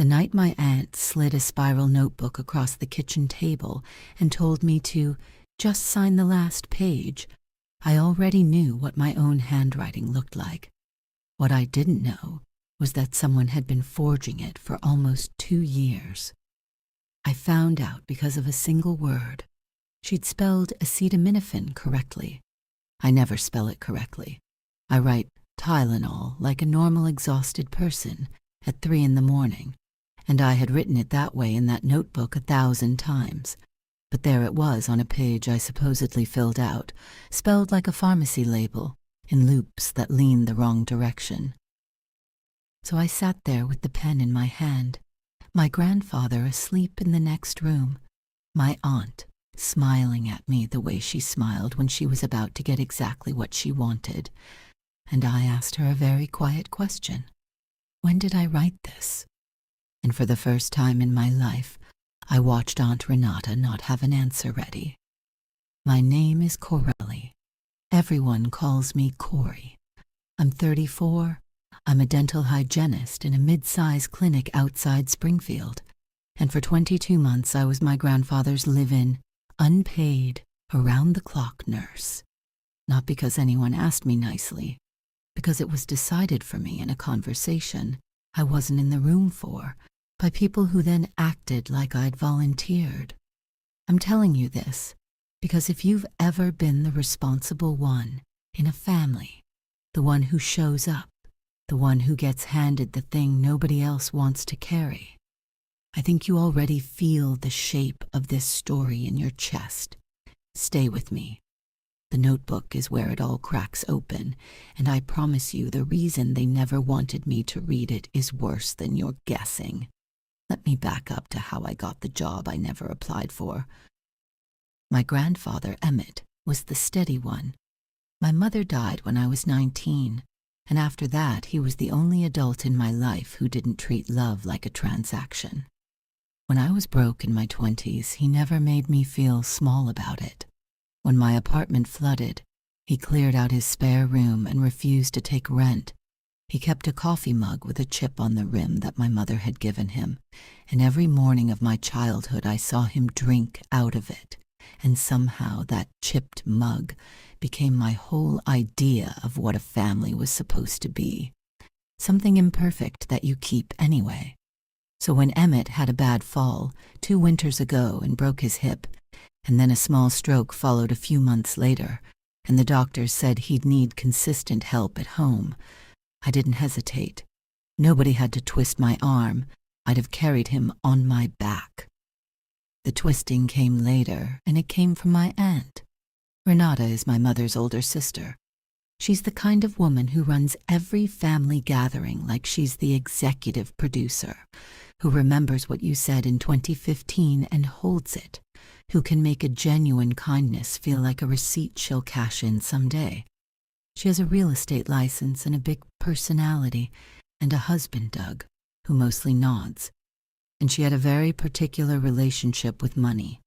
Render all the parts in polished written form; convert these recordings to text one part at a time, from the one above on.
The night my aunt slid a spiral notebook across the kitchen table and told me to just sign the last page, I already knew what my own handwriting looked like. What I didn't know was that someone had been forging it for almost 2 years. I found out because of a single word. She'd spelled acetaminophen correctly. I never spell it correctly. I write Tylenol like a normal exhausted person at 3 in the morning, and I had written it that way in that notebook 1,000 times. But there it was on a page I supposedly filled out, spelled like a pharmacy label, in loops that leaned the wrong direction. So I sat there with the pen in my hand, my grandfather asleep in the next room, my aunt smiling at me the way she smiled when she was about to get exactly what she wanted, and I asked her a very quiet question. When did I write this? And for the first time in my life, I watched Aunt Renata not have an answer ready. My name is Cory. Everyone calls me Cory. I'm 34. I'm a dental hygienist in a mid-size clinic outside Springfield. And for 22 months I was my grandfather's live-in, unpaid, around-the-clock nurse. Not because anyone asked me nicely, because it was decided for me in a conversation I wasn't in the room for, by people who then acted like I'd volunteered. I'm telling you this because if you've ever been the responsible one in a family, the one who shows up, the one who gets handed the thing nobody else wants to carry, I think you already feel the shape of this story in your chest. Stay with me. The notebook is where it all cracks open, and I promise you the reason they never wanted me to read it is worse than you're guessing. Let me back up to how I got the job I never applied for. My grandfather, Emmett, was the steady one. My mother died when I was 19, and after that he was the only adult in my life who didn't treat love like a transaction. When I was broke in my 20s, he never made me feel small about it. When my apartment flooded, he cleared out his spare room and refused to take rent. He kept a coffee mug with a chip on the rim that my mother had given him, and every morning of my childhood I saw him drink out of it, and somehow that chipped mug became my whole idea of what a family was supposed to be. Something imperfect that you keep anyway. So when Emmett had a bad fall 2 winters ago and broke his hip, and then a small stroke followed a few months later, and the doctors said he'd need consistent help at home, I didn't hesitate. Nobody had to twist my arm. I'd have carried him on my back. The twisting came later, and it came from my aunt. Renata is my mother's older sister. She's the kind of woman who runs every family gathering like she's the executive producer, who remembers what you said in 2015 and holds it, who can make a genuine kindness feel like a receipt she'll cash in someday. She has a real estate license and a big personality, and a husband, Doug, who mostly nods. And she had a very particular relationship with money,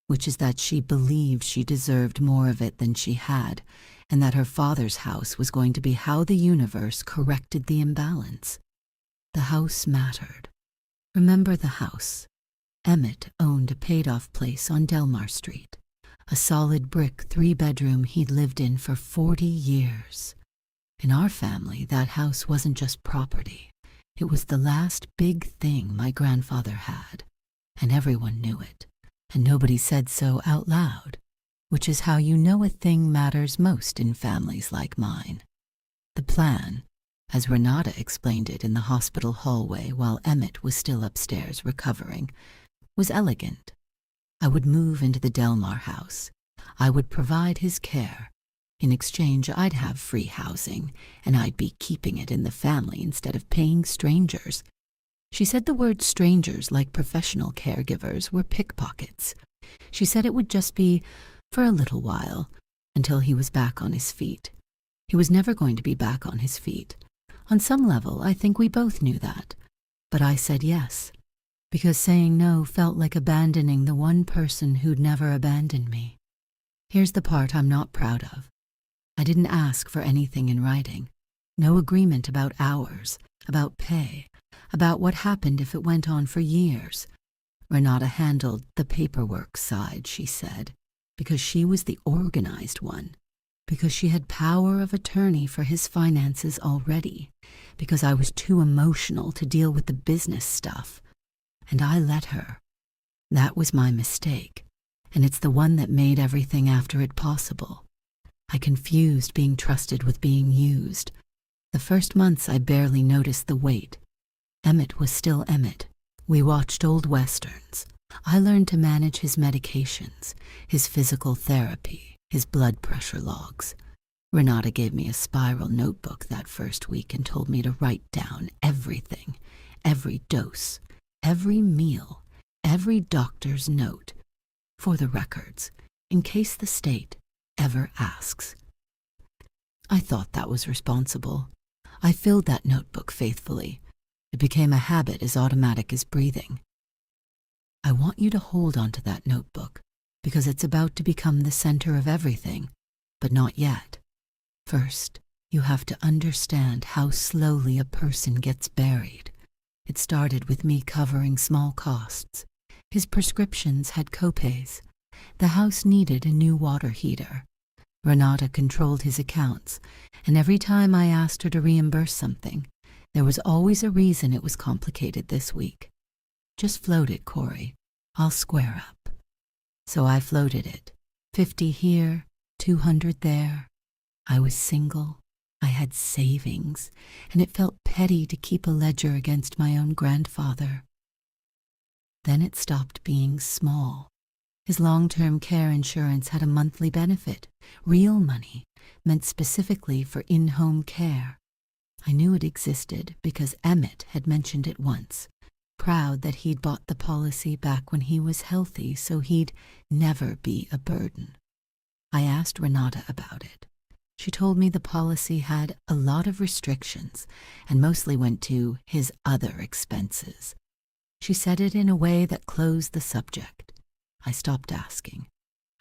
which is that she believed she deserved more of it than she had, and that her father's house was going to be how the universe corrected the imbalance. The house mattered. Remember the house. Emmett owned a paid-off place on Delmar Street, a solid brick 3-bedroom he'd lived in for 40 years. In our family, that house wasn't just property. It was the last big thing my grandfather had, and everyone knew it, and nobody said so out loud, which is how you know a thing matters most in families like mine. The plan, as Renata explained it in the hospital hallway while Emmett was still upstairs recovering, was elegant. I would move into the Delmar house. I would provide his care. In exchange, I'd have free housing, and I'd be keeping it in the family instead of paying strangers. She said the word strangers, like professional caregivers, were pickpockets. She said it would just be for a little while, until he was back on his feet. He was never going to be back on his feet. On some level, I think we both knew that. But I said yes, because saying no felt like abandoning the one person who'd never abandoned me. Here's the part I'm not proud of. I didn't ask for anything in writing. No agreement about hours, about pay, about what happened if it went on for years. Renata handled the paperwork side, she said, because she was the organized one, because she had power of attorney for his finances already, because I was too emotional to deal with the business stuff. And I let her. That was my mistake, and it's the one that made everything after it possible. I confused being trusted with being used. The first months I barely noticed the weight. Emmett was still Emmett. We watched old westerns. I learned to manage his medications, his physical therapy, his blood pressure logs. Renata gave me a spiral notebook that first week and told me to write down everything, every dose, every meal, every doctor's note, for the records, in case the state ever asks. I thought that was responsible. I filled that notebook faithfully. It became a habit as automatic as breathing. I want you to hold on to that notebook, because it's about to become the center of everything, but not yet. First, you have to understand how slowly a person gets buried. It started with me covering small costs. His prescriptions had copays. The house needed a new water heater. Renata controlled his accounts, and every time I asked her to reimburse something, there was always a reason it was complicated this week. Just float it, Cory. I'll square up. So I floated it. 50 here, 200 there. I was single. I had savings, and it felt petty to keep a ledger against my own grandfather. Then it stopped being small. His long-term care insurance had a monthly benefit, real money, meant specifically for in-home care. I knew it existed because Emmett had mentioned it once, proud that he'd bought the policy back when he was healthy so he'd never be a burden. I asked Renata about it. She told me the policy had a lot of restrictions and mostly went to his other expenses. She said it in a way that closed the subject. I stopped asking.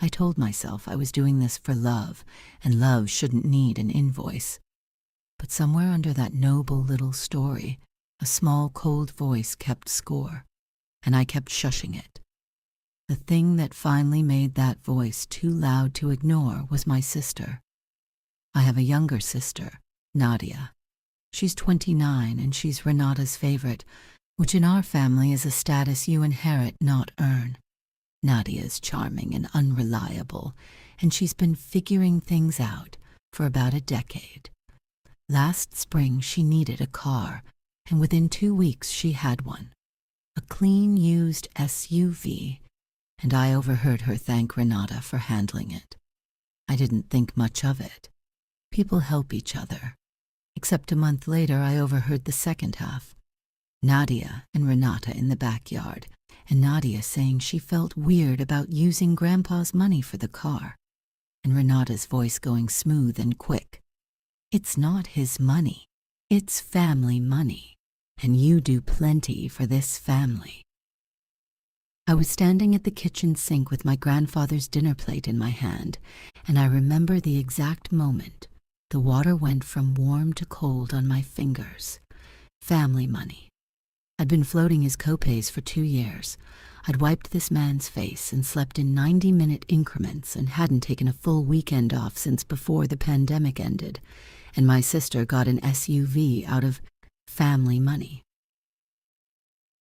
I told myself I was doing this for love, and love shouldn't need an invoice. But somewhere under that noble little story, a small cold voice kept score, and I kept shushing it. The thing that finally made that voice too loud to ignore was my sister. I have a younger sister, Nadia. She's 29 and she's Renata's favorite, which in our family is a status you inherit, not earn. Nadia is charming and unreliable, and she's been figuring things out for about a decade. Last spring she needed a car, and within 2 weeks she had one. A clean used SUV, and I overheard her thank Renata for handling it. I didn't think much of it. People help each other. Except a month later, I overheard the second half. Nadia and Renata in the backyard, and Nadia saying she felt weird about using Grandpa's money for the car, and Renata's voice going smooth and quick. It's not his money. It's family money, and you do plenty for this family. I was standing at the kitchen sink with my grandfather's dinner plate in my hand, and I remember the exact moment. The water went from warm to cold on my fingers. Family money. I'd been floating his copays for 2 years. I'd wiped this man's face and slept in 90-minute increments and hadn't taken a full weekend off since before the pandemic ended, and my sister got an SUV out of family money.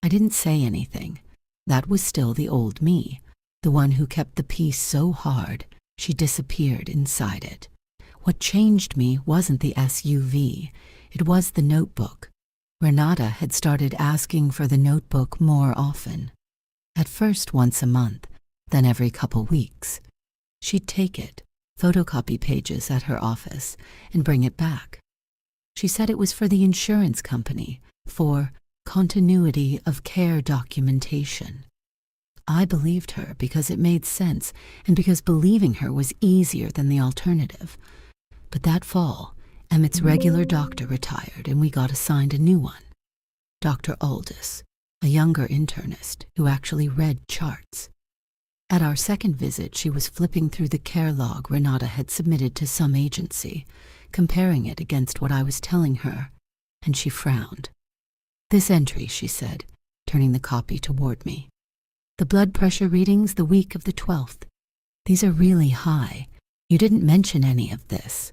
I didn't say anything. That was still the old me, the one who kept the peace so hard she disappeared inside it. What changed me wasn't the SUV, it was the notebook. Renata had started asking for the notebook more often. At first once a month, then every couple weeks. She'd take it, photocopy pages at her office, and bring it back. She said it was for the insurance company, for continuity of care documentation. I believed her because it made sense and because believing her was easier than the alternative. But that fall, Emmett's regular doctor retired and we got assigned a new one. Dr. Aldous, a younger internist who actually read charts. At our second visit, she was flipping through the care log Renata had submitted to some agency, comparing it against what I was telling her, and she frowned. "This entry," she said, turning the copy toward me. "The blood pressure readings the week of the 12th. These are really high. You didn't mention any of this."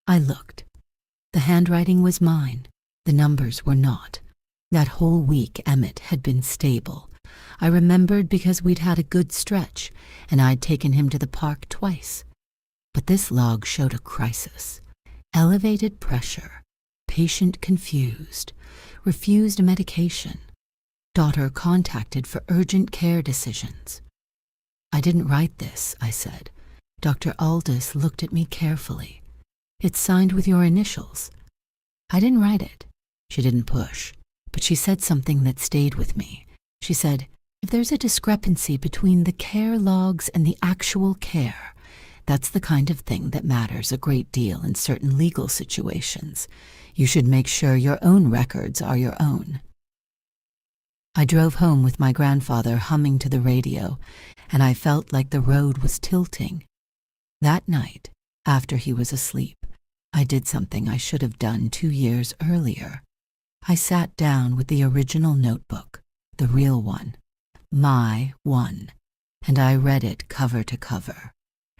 I looked. The handwriting was mine. The numbers were not. That whole week Emmett had been stable. I remembered because we'd had a good stretch, and I'd taken him to the park twice. But this log showed a crisis. Elevated pressure. Patient confused. Refused medication. Daughter contacted for urgent care decisions. "I didn't write this," I said. Dr. Aldous looked at me carefully. "It's signed with your initials." "I didn't write it." She didn't push, but she said something that stayed with me. She said, "If there's a discrepancy between the care logs and the actual care, that's the kind of thing that matters a great deal in certain legal situations. You should make sure your own records are your own." I drove home with my grandfather humming to the radio, and I felt like the road was tilting. That night, after he was asleep, I did something I should have done 2 years earlier. I sat down with the original notebook, the real one, my one, and I read it cover to cover.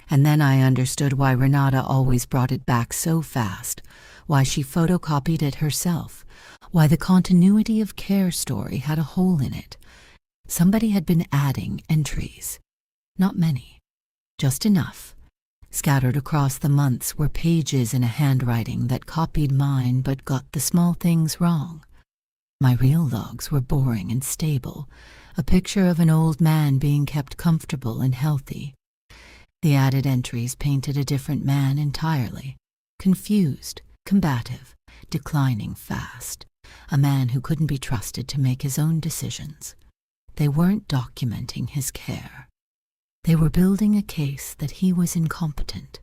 And then I understood why Renata always brought it back so fast, why she photocopied it herself, why the continuity of care story had a hole in it. Somebody had been adding entries. Not many, just enough. Scattered across the months were pages in a handwriting that copied mine but got the small things wrong. My real logs were boring and stable, a picture of an old man being kept comfortable and healthy. The added entries painted a different man entirely, confused, combative, declining fast, a man who couldn't be trusted to make his own decisions. They weren't documenting his care. They were building a case that he was incompetent,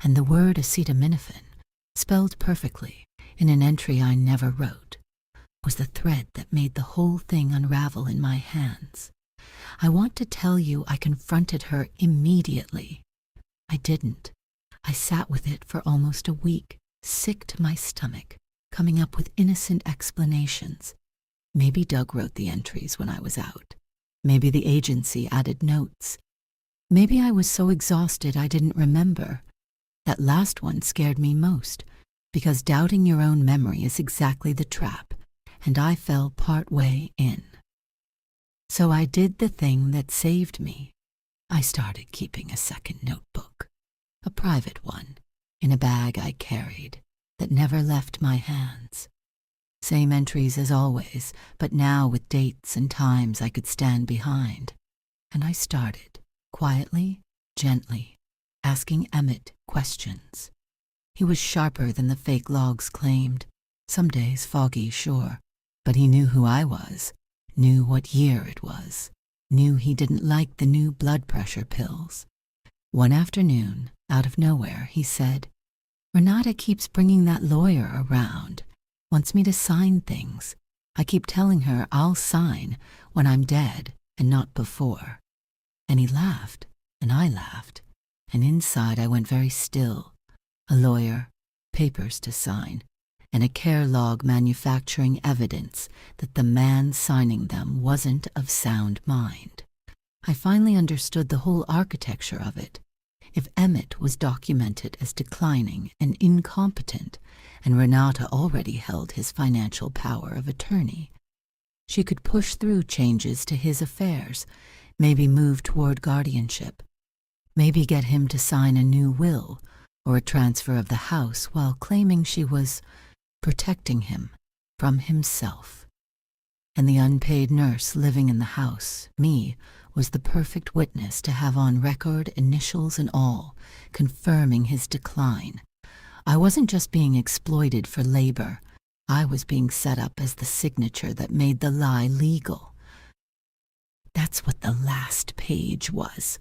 and the word acetaminophen, spelled perfectly in an entry I never wrote, was the thread that made the whole thing unravel in my hands. I want to tell you I confronted her immediately. I didn't. I sat with it for almost a week, sick to my stomach, coming up with innocent explanations. Maybe Doug wrote the entries when I was out. Maybe the agency added notes. Maybe I was so exhausted I didn't remember. That last one scared me most, because doubting your own memory is exactly the trap, and I fell part way in. So I did the thing that saved me. I started keeping a second notebook, a private one, in a bag I carried that never left my hands. Same entries as always, but now with dates and times I could stand behind. And I started, quietly, gently, asking Emmett questions. He was sharper than the fake logs claimed, some days foggy, sure, but he knew who I was, knew what year it was, knew he didn't like the new blood pressure pills. One afternoon, out of nowhere, he said, "Renata keeps bringing that lawyer around, wants me to sign things. I keep telling her I'll sign when I'm dead and not before." And he laughed, and I laughed, and inside I went very still. A lawyer, papers to sign, and a care log manufacturing evidence that the man signing them wasn't of sound mind. I finally understood the whole architecture of it. If Emmett was documented as declining and incompetent, and Renata already held his financial power of attorney, she could push through changes to his affairs, maybe move toward guardianship, maybe get him to sign a new will or a transfer of the house while claiming she was protecting him from himself. And the unpaid nurse living in the house, me, was the perfect witness to have on record, initials and all, confirming his decline. I wasn't just being exploited for labor. I was being set up as the signature that made the lie legal. That's what the last page was,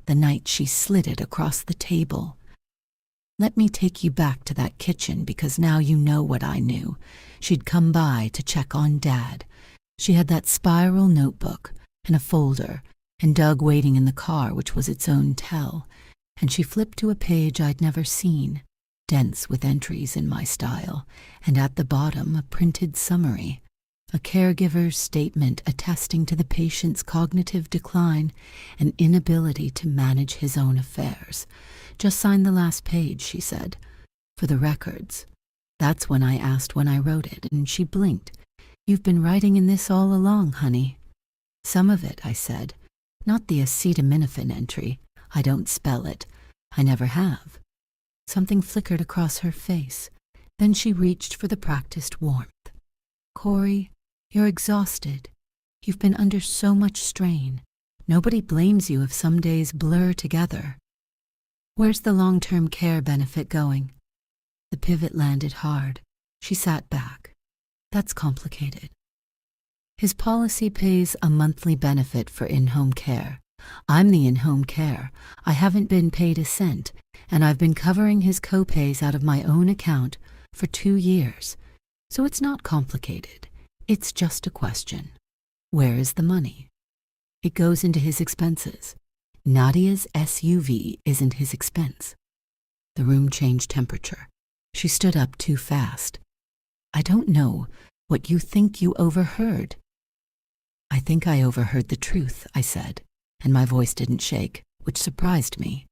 the night she slid it across the table. Let me take you back to that kitchen because now you know what I knew. She'd come by to check on Dad. She had that spiral notebook and a folder, and Doug waiting in the car, which was its own tell, and she flipped to a page I'd never seen, dense with entries in my style, and at the bottom a printed summary. a caregiver's statement attesting to the patient's cognitive decline and inability to manage his own affairs. "Just sign the last page," she said, "for the records." That's when I asked when I wrote it, and she blinked. "You've been writing in this all along, honey." "Some of it," I said. "Not the acetaminophen entry. I don't spell it. I never have." Something flickered across her face. Then she reached for the practiced warmth. "Cory, you're exhausted. You've been under so much strain. Nobody blames you if some days blur together. Where's the long-term care benefit going?" The pivot landed hard. She sat back. "That's complicated. His policy pays a monthly benefit for in-home care. I'm the in-home care. I haven't been paid a cent, and I've been covering his co-pays out of my own account for 2 years. So it's not complicated. It's just a question. Where is the money? It goes into his expenses. Nadia's SUV isn't his expense." The room changed temperature. She stood up too fast. "I don't know what you think you overheard." "I think I overheard the truth," I said, and my voice didn't shake, which surprised me.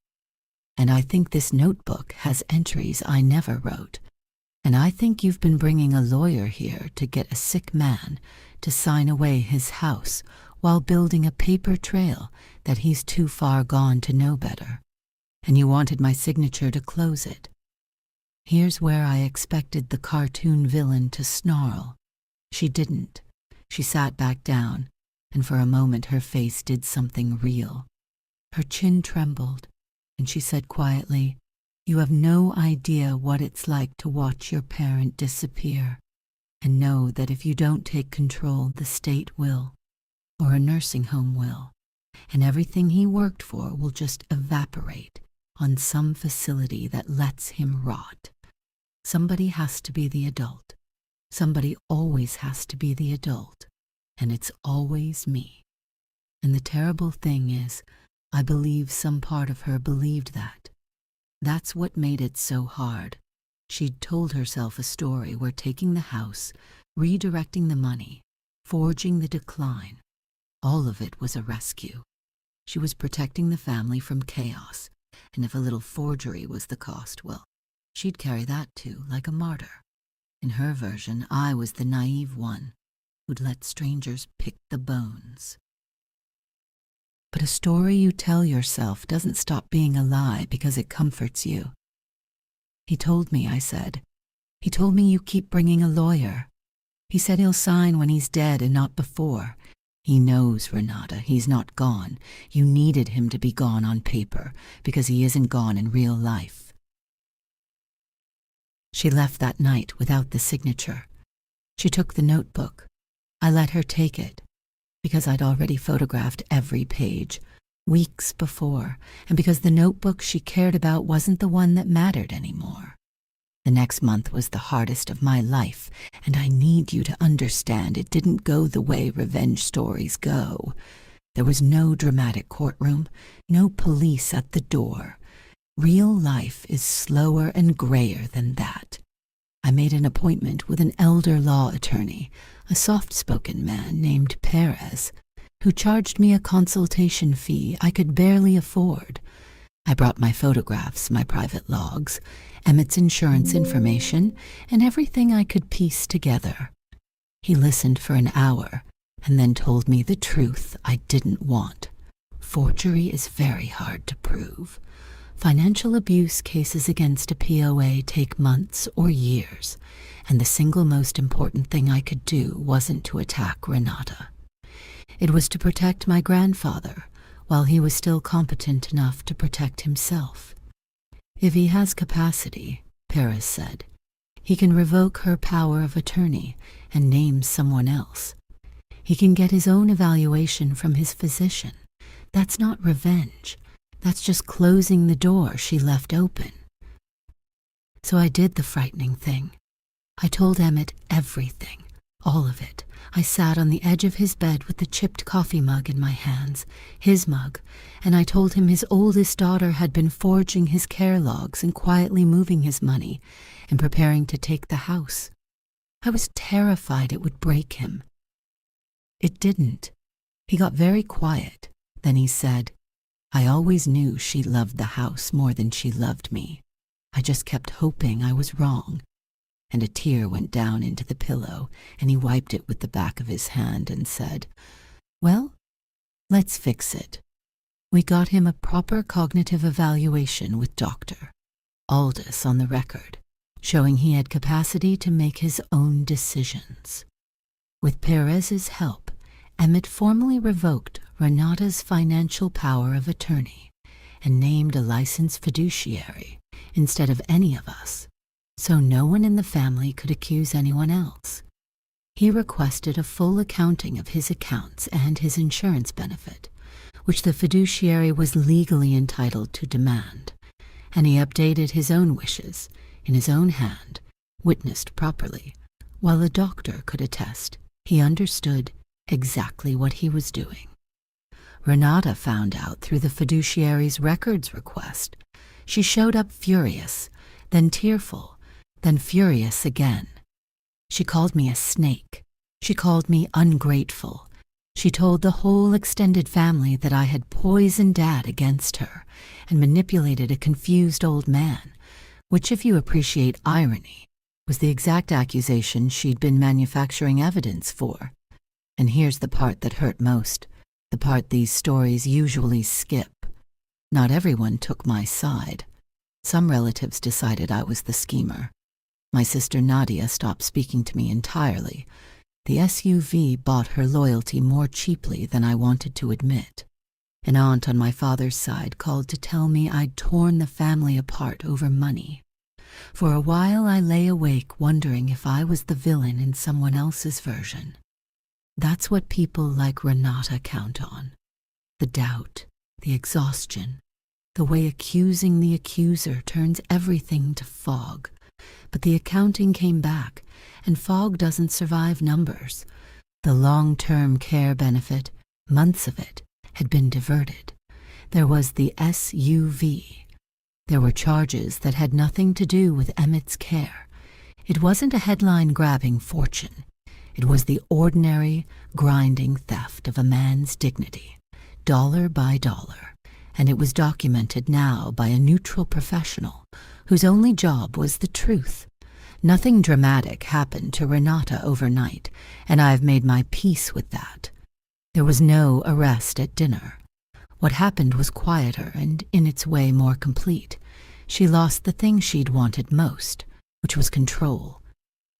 "And I think this notebook has entries I never wrote. And I think you've been bringing a lawyer here to get a sick man to sign away his house while building a paper trail that he's too far gone to know better. And you wanted my signature to close it." Here's where I expected the cartoon villain to snarl. She didn't. She sat back down, and for a moment her face did something real. Her chin trembled, and she said quietly, "You have no idea what it's like to watch your parent disappear, and know that if you don't take control, the state will, or a nursing home will, and everything he worked for will just evaporate on some facility that lets him rot. Somebody has to be the adult. Somebody always has to be the adult, and it's always me. And the terrible thing is, I believe some part of her believed that. That's what made it so hard. She'd told herself a story where taking the house, redirecting the money, forging the decline, all of it was a rescue. She was protecting the family from chaos, and if a little forgery was the cost, well, she'd carry that too, like a martyr. In her version, I was the naive one who'd let strangers pick the bones. But a story you tell yourself doesn't stop being a lie because it comforts you. "He told me," I said. "He told me you keep bringing a lawyer. He said he'll sign when he's dead and not before. He knows, Renata, he's not gone. You needed him to be gone on paper because he isn't gone in real life." She left that night without the signature. She took the notebook. I let her take it, because I'd already photographed every page, weeks before, and because the notebook she cared about wasn't the one that mattered anymore. The next month was the hardest of my life, and I need you to understand it didn't go the way revenge stories go. There was no dramatic courtroom, no police at the door. Real life is slower and grayer than that. I made an appointment with an elder law attorney, a soft-spoken man named Perez, who charged me a consultation fee I could barely afford. I brought my photographs, my private logs, Emmett's insurance information, and everything I could piece together. He listened for an hour and then told me the truth I didn't want. Forgery is very hard to prove. Financial abuse cases against a POA take months or years, and the single most important thing I could do wasn't to attack Renata. It was to protect my grandfather while he was still competent enough to protect himself. If he has capacity, Paris said, he can revoke her power of attorney and name someone else. He can get his own evaluation from his physician. That's not revenge. That's just closing the door she left open. So I did the frightening thing. I told Emmett everything, all of it. I sat on the edge of his bed with the chipped coffee mug in my hands, his mug, and I told him his oldest daughter had been forging his care logs and quietly moving his money and preparing to take the house. I was terrified it would break him, It didn't. He got very quiet. Then he said, "I always knew she loved the house more than she loved me. I just kept hoping I was wrong." And a tear went down into the pillow, and he wiped it with the back of his hand and said, "Well, let's fix it." We got him a proper cognitive evaluation with Dr. Aldous on the record, showing he had capacity to make his own decisions. With Perez's help, Emmett formally revoked Renata's financial power of attorney and named a licensed fiduciary instead of any of us, so no one in the family could accuse anyone else. He requested a full accounting of his accounts and his insurance benefit, which the fiduciary was legally entitled to demand, and he updated his own wishes in his own hand, witnessed properly, while the doctor could attest he understood exactly what he was doing. Renata found out through the fiduciary's records request. She showed up furious, then tearful, then furious again. She called me a snake. She called me ungrateful. She told the whole extended family that I had poisoned Dad against her and manipulated a confused old man, which, if you appreciate irony, was the exact accusation she'd been manufacturing evidence for. And here's the part that hurt most, the part these stories usually skip. Not everyone took my side. Some relatives decided I was the schemer. My sister Nadia stopped speaking to me entirely. The SUV bought her loyalty more cheaply than I wanted to admit. An aunt on my father's side called to tell me I'd torn the family apart over money. For a while I lay awake wondering if I was the villain in someone else's version. That's what people like Renata count on. The doubt, the exhaustion, the way accusing the accuser turns everything to fog. But the accounting came back, and fog doesn't survive numbers. The long-term care benefit, months of it, had been diverted. There was the SUV. There were charges that had nothing to do with Emmett's care. It wasn't a headline-grabbing fortune. It was the ordinary, grinding theft of a man's dignity, dollar by dollar, and it was documented now by a neutral professional whose only job was the truth. Nothing dramatic happened to Renata overnight, and I've made my peace with that. There was no arrest at dinner. What happened was quieter and, in its way, more complete. She lost the thing she'd wanted most, which was control.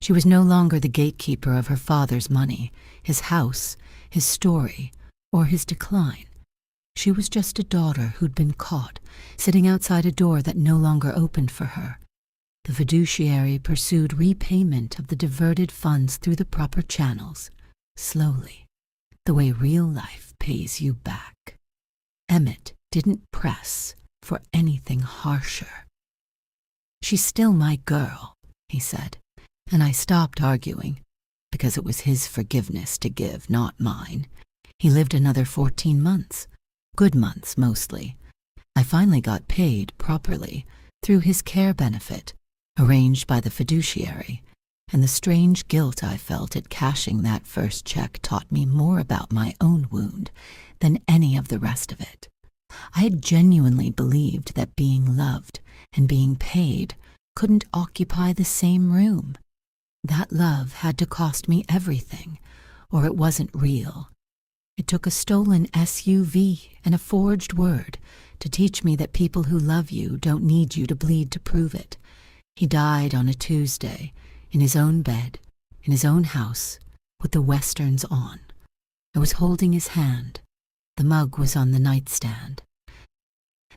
She was no longer the gatekeeper of her father's money, his house, his story, or his decline. She was just a daughter who'd been caught, sitting outside a door that no longer opened for her. The fiduciary pursued repayment of the diverted funds through the proper channels, slowly, the way real life pays you back. Emmett didn't press for anything harsher. "She's still my girl," he said, and I stopped arguing, because it was his forgiveness to give, not mine. He lived another 14 months, good months mostly. I finally got paid properly through his care benefit, arranged by the fiduciary, and the strange guilt I felt at cashing that first check taught me more about my own wound than any of the rest of it. I had genuinely believed that being loved and being paid couldn't occupy the same room. That love had to cost me everything, or it wasn't real. It took a stolen SUV and a forged word to teach me that people who love you don't need you to bleed to prove it. He died on a Tuesday, in his own bed, in his own house, with the westerns on. I was holding his hand. The mug was on the nightstand.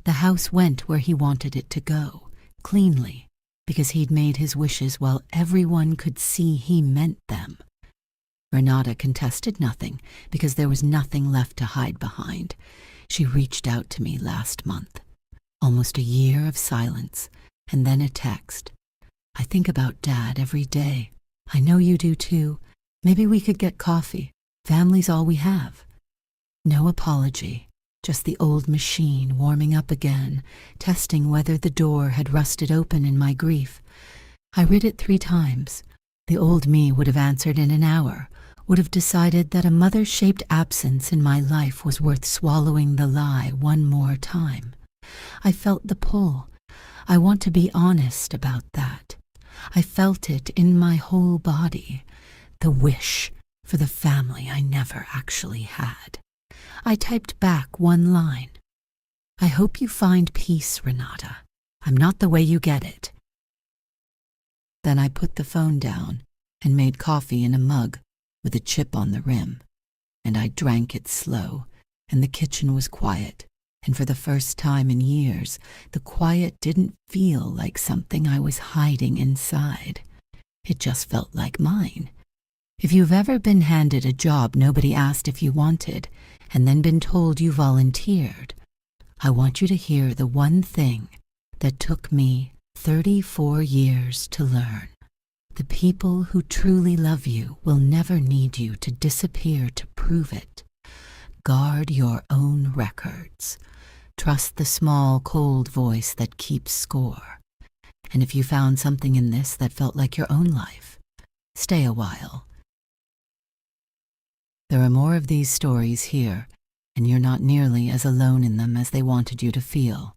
The house went where he wanted it to go, cleanly, because he'd made his wishes while everyone could see he meant them. Renata contested nothing because there was nothing left to hide behind. She reached out to me last month. Almost a year of silence, and then a text. "I think about Dad every day. I know you do too. Maybe we could get coffee. Family's all we have." No apology, just the old machine warming up again, testing whether the door had rusted open in my grief. I read it 3 times. The old me would have answered in an hour, would have decided that a mother-shaped absence in my life was worth swallowing the lie one more time. I felt the pull. I want to be honest about that. I felt it in my whole body, the wish for the family I never actually had. I typed back one line. I hope you find peace, Renata. I'm not the way you get it. Then I put the phone down and made coffee in a mug with a chip on the rim, and I drank it slow, and the kitchen was quiet, and for the first time in years, the quiet didn't feel like something I was hiding inside. It just felt like mine. If you've ever been handed a job nobody asked if you wanted, and then been told you volunteered, I want you to hear the one thing that took me 34 years to learn. The people who truly love you will never need you to disappear to prove it. Guard your own records. Trust the small, cold voice that keeps score. And if you found something in this that felt like your own life, stay a while. There are more of these stories here, and you're not nearly as alone in them as they wanted you to feel.